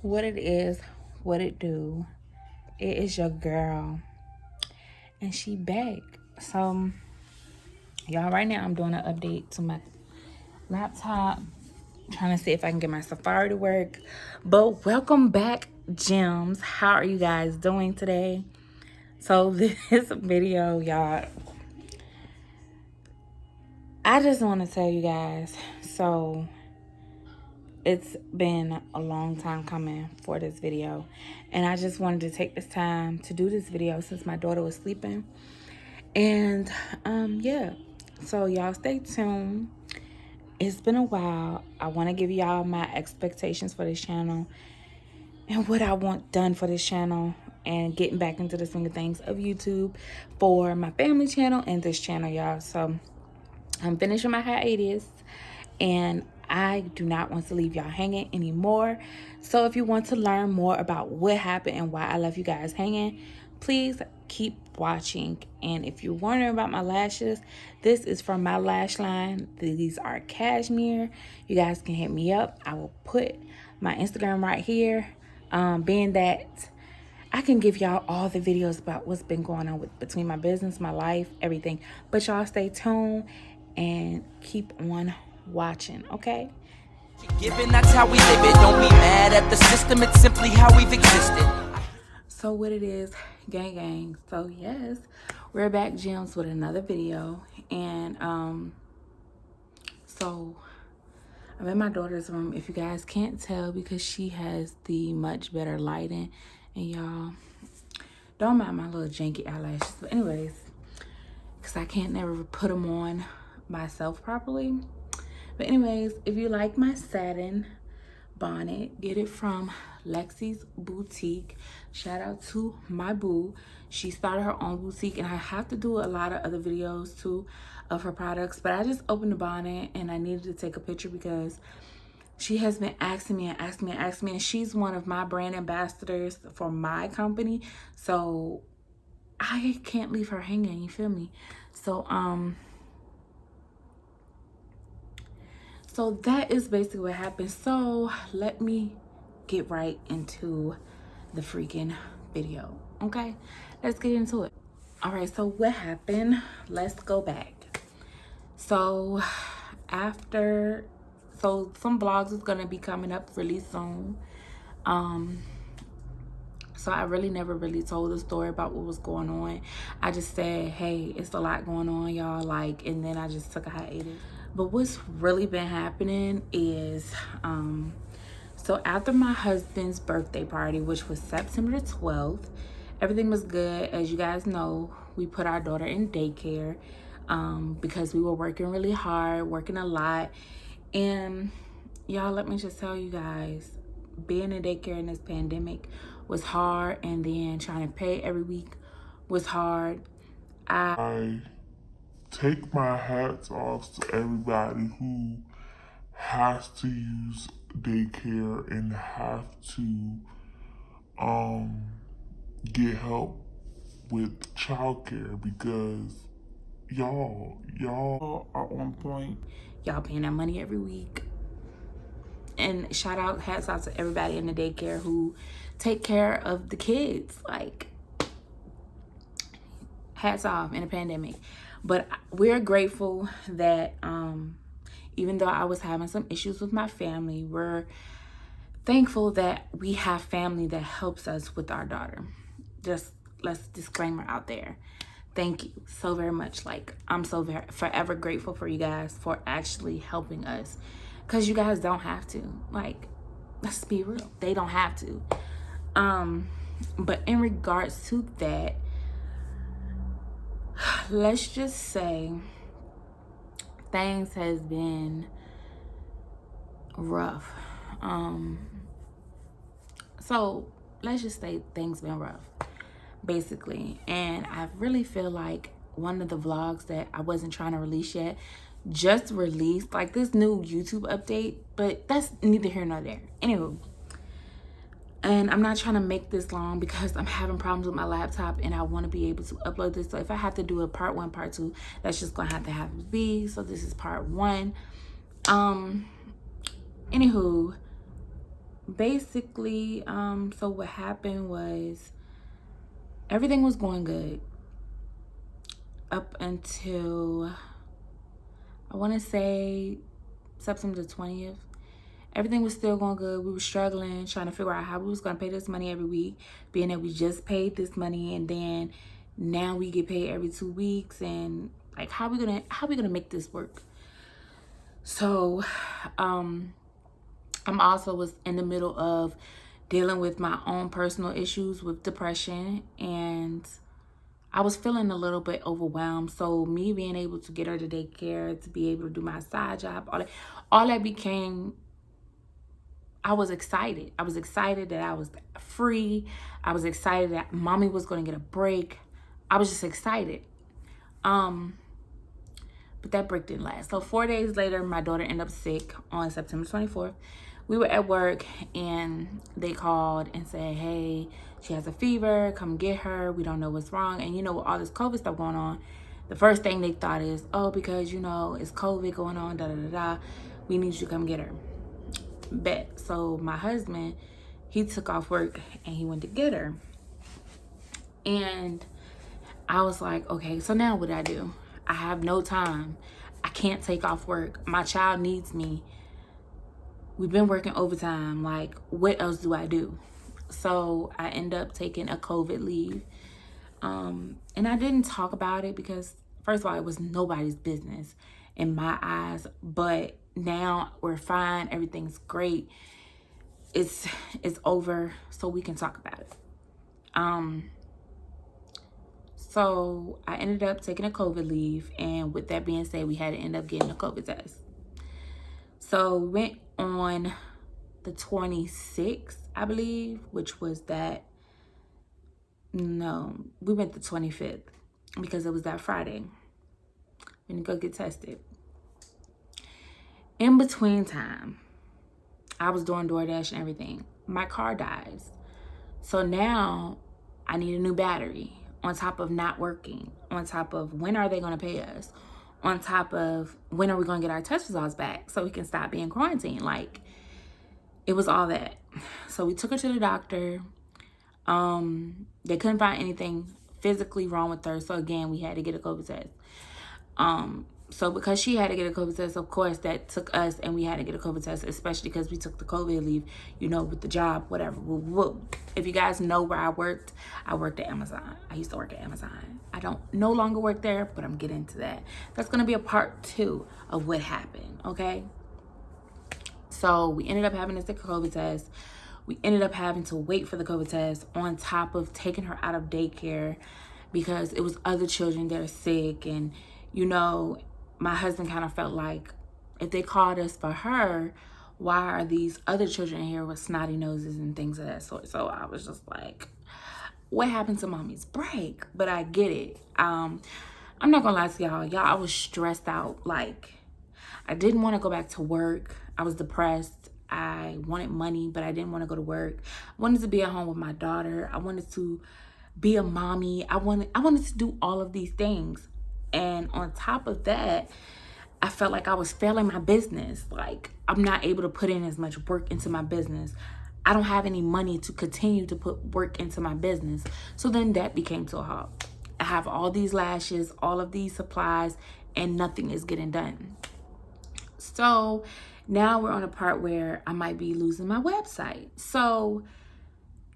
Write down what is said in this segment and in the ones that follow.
What it is, what it do. It is your girl, and she back. So, y'all, right now I'm doing an update to my laptop, trying to see if I can get my Safari to work. But welcome back, gems. How are you guys doing today? So this video, y'all, I just want to tell you guys. So it's been a long time coming for this video, and I just wanted to take this time to do this video since my daughter was sleeping. And yeah, so y'all stay tuned. It's been a while. I want to give y'all my expectations for this channel and what I want done for this channel, and getting back into the swing of things of YouTube for my family channel and this channel, y'all. So I'm finishing my hiatus, and I do not want to leave y'all hanging anymore. So if you want to learn more about what happened and why I left you guys hanging, please keep watching. And if you're wondering about my lashes, this is from my lash line. These are cashmere. You guys can hit me up. I will put my Instagram right here. Being that I can give y'all all the videos about what's been going on between my business, my life, everything. But y'all stay tuned and keep on watching, okay? Given that's how we live it, don't be mad at the system, it's simply how we've existed. So what it is, gang. So yes, we're back, gems, with another video. And so I'm in my daughter's room. If you guys can't tell, because she has the much better lighting, and y'all don't mind my little janky eyelashes, but anyways, because I can't never put them on myself properly. But anyways, if you like my satin bonnet, get it from Lexi's Boutique. Shout out to my boo. She started her own boutique, and I have to do a lot of other videos too of her products, but I just opened the bonnet and I needed to take a picture because she has been asking me, and she's one of my brand ambassadors for my company, so I can't leave her hanging, you feel me? So that is basically what happened. So let me get right into the freaking video, okay? Let's get into it. All right, so what happened? Let's go back. So some vlogs is gonna be coming up really soon. So I really never really told the story about what was going on. I just said, hey, it's a lot going on, y'all, like, and then I just took a hiatus. But what's really been happening is, so after my husband's birthday party, which was September 12th, everything was good. As you guys know, we put our daughter in daycare because we were working really hard, working a lot. And y'all, let me just tell you guys, being in daycare in this pandemic was hard, and then trying to pay every week was hard. I take my hats off to everybody who has to use daycare and have to get help with childcare, because y'all are on point. Y'all paying that money every week. And hats out to everybody in the daycare who take care of the kids. Like, hats off in a pandemic. But we're grateful that even though I was having some issues with my family, we're thankful that we have family that helps us with our daughter. Just let's disclaimer out there. Thank you so very much. Like, I'm so forever grateful for you guys for actually helping us, because you guys don't have to. Like, let's be real, they don't have to. But in regards to that, let's just say things has been rough. So let's just say things been rough, basically. And I really feel like one of the vlogs that I wasn't trying to release yet just released, like this new YouTube update, but that's neither here nor there. Anyway, and I'm not trying to make this long because I'm having problems with my laptop and I want to be able to upload this. So if I have to do a part 1, part 2, that's just gonna have to be. So this is part 1. Anywho, basically, so what happened was everything was going good up until, I want to say, September the 20th. Everything was still going good. We were struggling, trying to figure out how we was going to pay this money every week, being that we just paid this money, and then now we get paid every 2 weeks, and like, how we gonna make this work? So I'm also was in the middle of dealing with my own personal issues with depression, and I was feeling a little bit overwhelmed. So me being able to get her to daycare, to be able to do my side job, all that became, I was excited. I was excited that I was free. I was excited that mommy was going to get a break. I was just excited. But that break didn't last. So 4 days later, my daughter ended up sick on September 24th. We were at work and they called and said, hey, she has a fever, come get her. We don't know what's wrong. And you know, with all this COVID stuff going on, the first thing they thought is, oh, because, you know, it's COVID going on, da-da-da-da, we need you to come get her. Bet. So my husband, he took off work and he went to get her. And I was like, okay, so now what do I do? I have no time. I can't take off work. My child needs me. We've been working overtime. Like, what else do I do? So I end up taking a COVID leave. And I didn't talk about it because, first of all, it was nobody's business in my eyes. But now we're fine. Everything's great. It's over, so we can talk about it. So I ended up taking a COVID leave, and with that being said, we had to end up getting a COVID test. So we went on the 26th, I believe, which was that, no, we went the 25th because it was that Friday. We didn't go get tested. In between time, I was doing DoorDash and everything. My car dies. So now I need a new battery. On top of not working, on top of when are they going to pay us, on top of when are we going to get our test results back so we can stop being quarantined. Like, it was all that. So we took her to the doctor. They couldn't find anything physically wrong with her. So again, we had to get a COVID test. So because she had to get a COVID test, of course, that took us, and we had to get a COVID test, especially because we took the COVID leave, you know, with the job, whatever. If you guys know where I worked at Amazon. I used to work at Amazon. I don't no longer work there, but I'm getting to that. That's going to be a part 2 of what happened, okay? So we ended up having to take a COVID test. We ended up having to wait for the COVID test on top of taking her out of daycare because it was other children that are sick. And, you know, my husband kind of felt like if they called us for her, why are these other children here with snotty noses and things of that sort? So I was just like, what happened to mommy's break? But I get it. I'm not gonna lie to y'all. I was stressed out. Like, I didn't want to go back to work. I was depressed. I wanted money, but I didn't want to go to work. I wanted to be at home with my daughter. I wanted to be a mommy. I wanted to do all of these things. And on top of that, I felt like I was failing my business. Like, I'm not able to put in as much work into my business. I don't have any money to continue to put work into my business. So then that became to a halt. I have all these lashes, all of these supplies, and nothing is getting done. So now we're on a part where I might be losing my website. So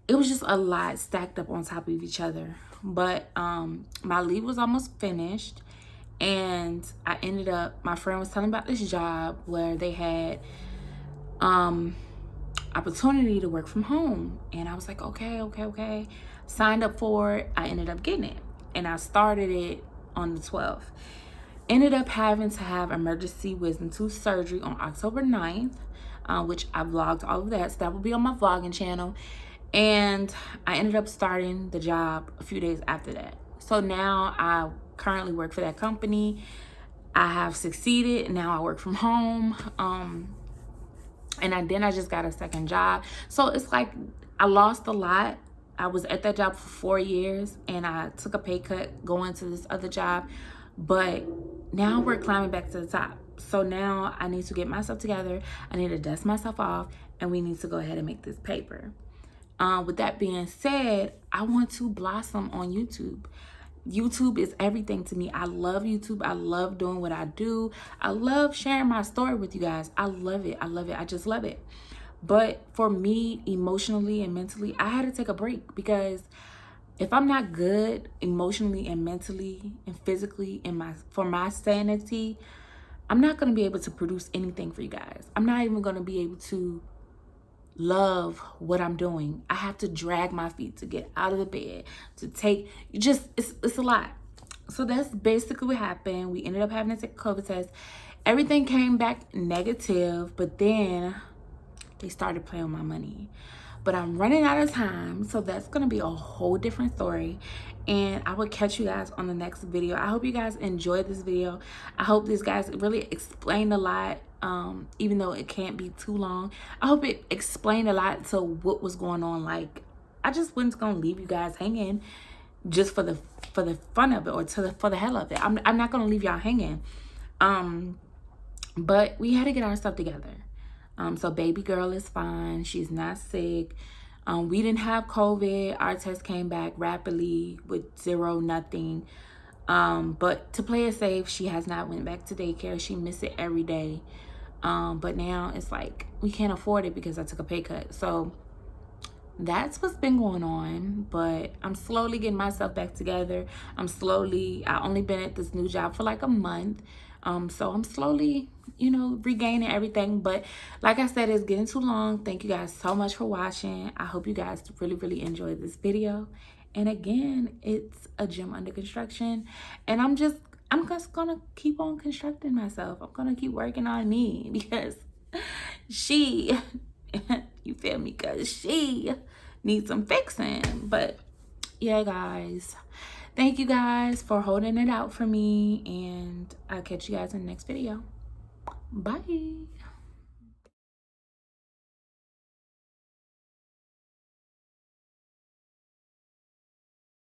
it was just a lot stacked up on top of each other. But my leave was almost finished. And I ended up, my friend was telling me about this job where they had opportunity to work from home. And I was like, okay. Signed up for it. I ended up getting it. And I started it on the 12th. Ended up having to have emergency wisdom tooth surgery on October 9th, which I vlogged all of that. So that will be on my vlogging channel. And I ended up starting the job a few days after that. So now I currently work for that company. I have succeeded. Now I work from home. And then I just got a second job. So it's like I lost a lot. I was at that job for 4 years and I took a pay cut going to this other job. But now we're climbing back to the top. So now I need to get myself together. I need to dust myself off, and we need to go ahead and make this paper. With that being said, I want to blossom on YouTube. YouTube is everything to me. I love YouTube. I love doing what I do. I love sharing my story with you guys. I love it. I love it. I just love it. But for me, emotionally and mentally, I had to take a break, because if I'm not good emotionally and mentally and physically for my sanity, I'm not going to be able to produce anything for you guys. I'm not even going to be able to love what I'm doing. I have to drag my feet to get out of the bed, to take, it's a lot. So that's basically what happened. We ended up having to take a COVID test. Everything came back negative, but then they started playing with my money. But I'm running out of time, so that's gonna be a whole different story, and I will catch you guys on the next video. I hope you guys enjoyed this video. I hope this guys really explained a lot, even though it can't be too long. I hope it explained a lot to what was going on. Like, I just wasn't gonna leave you guys hanging just for the fun of it, or for the hell of it. I'm not gonna leave y'all hanging. But we had to get our stuff together. So baby girl is fine. She's not sick. We didn't have COVID. Our test came back rapidly with 0, nothing. But to play it safe, she has not went back to daycare. She missed it every day. But now it's like we can't afford it because I took a pay cut. So that's what's been going on. But I'm slowly getting myself back together. I only been at this new job for like a month. So I'm slowly, regaining everything. But like I said, it's getting too long. Thank you guys so much for watching. I hope you guys really, really enjoyed this video. And again, it's a gym under construction. And I'm just gonna keep on constructing myself. I'm gonna keep working on me, because she, you feel me? Because she needs some fixing. But yeah, guys. Thank you guys for holding it out for me, and I'll catch you guys in the next video. Bye.